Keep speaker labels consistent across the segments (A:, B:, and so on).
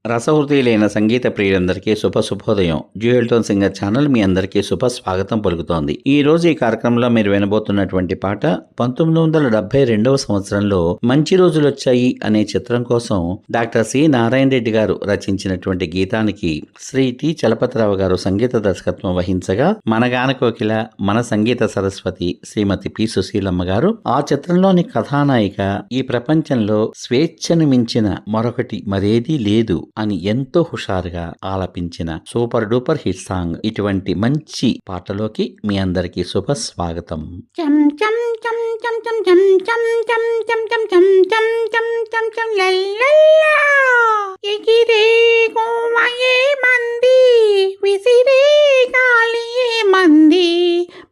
A: రసహృదయులైన సంగీత ప్రియులందరికీ శుభోదయం. Dual tone singer channel మీ అందరికీ స్వాగతం పలుకుతోంది. ఈ రోజు ఈ కార్యక్రమంలో మీరు వినబోతున్నటువంటి పాట 1972వ సంవత్సరంలో మంచి రోజులొచ్చాయి అనే చిత్రం కోసం డాక్టర్ సి నారాయణ రెడ్డి గారు రచించినటువంటి గీతానికి శ్రీ టి చలపతిరావు గారు సంగీత దర్శకత్వం వహించగా మన గాన కోకిల మన సంగీత సరస్వతి శ్రీమతి పి సుశీలమ్మ గారు ఆ చిత్రంలోని కథానాయిక ఈ ప్రపంచంలో స్వేచ్ఛను మించిన మరొకటి మరేదీ లేదు అని ఎంతో హుషారుగా ఆలపించిన సూపర్ డూపర్ హిట్ సాంగ్. ఇటువంటి మంచి పాటలోకి మీ అందరికీ శుభ స్వాగతం.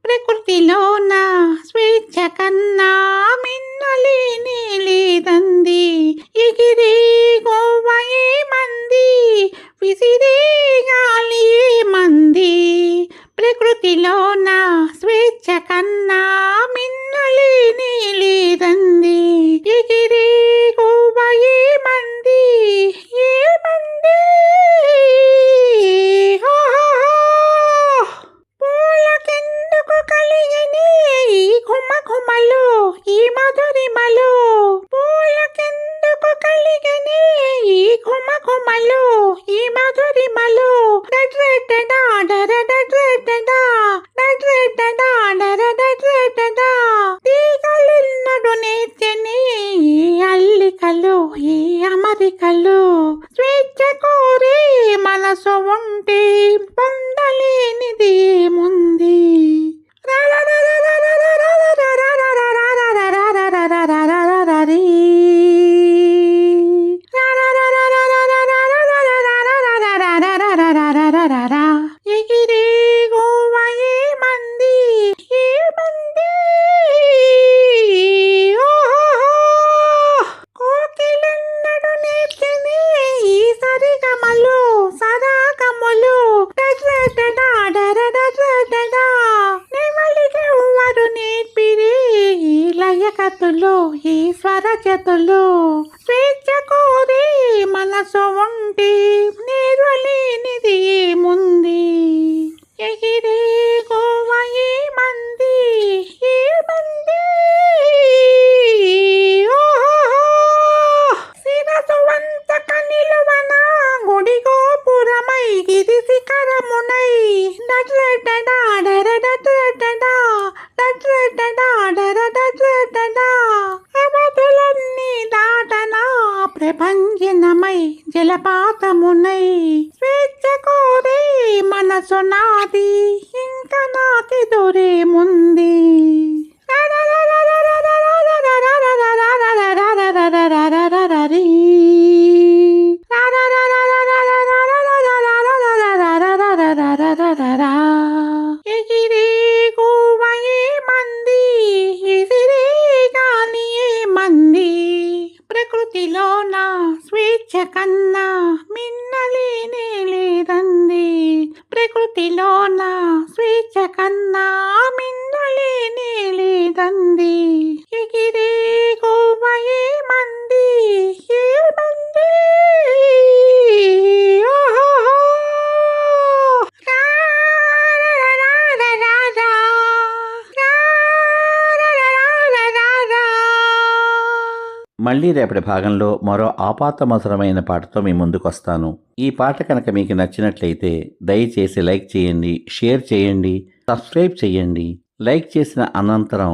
B: ప్రకృతిలోన స్వేచ్ఛ కన్నా మిన్నలేనే లేదంది. ఎగిరే గోవయే మంది, విసిరే గాలి మంది. ప్రకృతిలోన స్వేచ్ఛ కన్నా మిన్నలేనే లేదంది. ఎగిరే గోవయే మంది, ఏ మంది. పూలకెందుకు కలిగనే ఈ ఘుమఘుమలో, ఈ మధురిమలో. పూలకెందుకు కలిగనే ఈ ఘుమఘుమలో, ఈ మధురిమలో. డడ్రెడ్డడా డరడడ్రెడ్డడా, డడ్రెడ్డడా డరడడ్రెడ్డడా. తీగలెన్నడు నేర్చని ఈ అల్లికలు, ఈ అమరికలు. స్వేచ్ఛ కోరే మనసు ఉంటే పొందలేనిది ముంది. ఎగిరే గోవయే మంది, ఏ మంది. కోకిలెన్నడు నేర్చని ఈ సరిగమలు, సరాగములు. డడ్రెడ్డడా డరడడ్రెడ్డడా. నెమలికెవ్వరు నేర్పిరే ఈ లయకతులు, ఈ స్వరజతులు. స్వేచ్ఛ కోరే మనసు ఉంటే నేర్వలేనిది ముంది. ఎగిరే గోవయే మంది, ఏ మంది. శిరసు వంతక నిలువన గుడి గోపురమై గిరి శిఖరమునై. డడ్రెడ్డడా డరడడ్రెడ్డడా, డడ్రెడ్డడా డరడడ్రెడ్డడా. అవధులన్నీ దాటనా ప్రభంజనమై జలపాతమునై. స్వేచ్ఛ కోరే మనసు నాది, ఇంకా నాకెదురే ముంది. ఎగిరే గోవయే మంది, ఎగిరే గాలియే మంది. ప్రకృతిలోన స్వేచ్ఛ కన్నా మిన్నలేనే లేదంది. ప్రకృతిలోన స్వేచ్ఛ కన్నా మిన్నలేనే లేదంది. ఎగిరే గోవయే మంది, ఏ మంది.
A: మళ్ళీ రేపటి భాగంలో మరో ఆపాతమధురమైన పాటతో మీ ముందుకు వస్తాను. ఈ పాట కనుక మీకు నచ్చినట్లయితే దయచేసి లైక్ చేయండి, షేర్ చేయండి, సబ్స్క్రైబ్ చేయండి. లైక్ చేసిన అనంతరం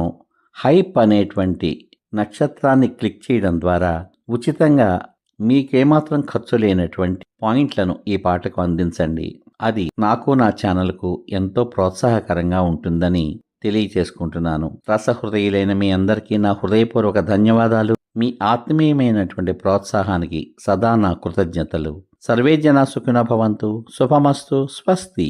A: హైప్ అనేటువంటి నక్షత్రాన్ని క్లిక్ చేయడం ద్వారా ఉచితంగా మీకేమాత్రం ఖర్చు లేనటువంటి పాయింట్లను ఈ పాటకు అందించండి. అది నాకు నా ఛానల్కు ఎంతో ప్రోత్సాహకరంగా ఉంటుందని తెలియచేసుకుంటున్నాను. రసహృదయులైన మీ అందరికీ నా హృదయపూర్వక ధన్యవాదాలు. మీ ఆత్మీయమైనటువంటి ప్రోత్సాహానికి సదా నా కృతజ్ఞతలు. సర్వే జనా సుఖినో భవంతు. శుభమస్తు. స్వస్తి.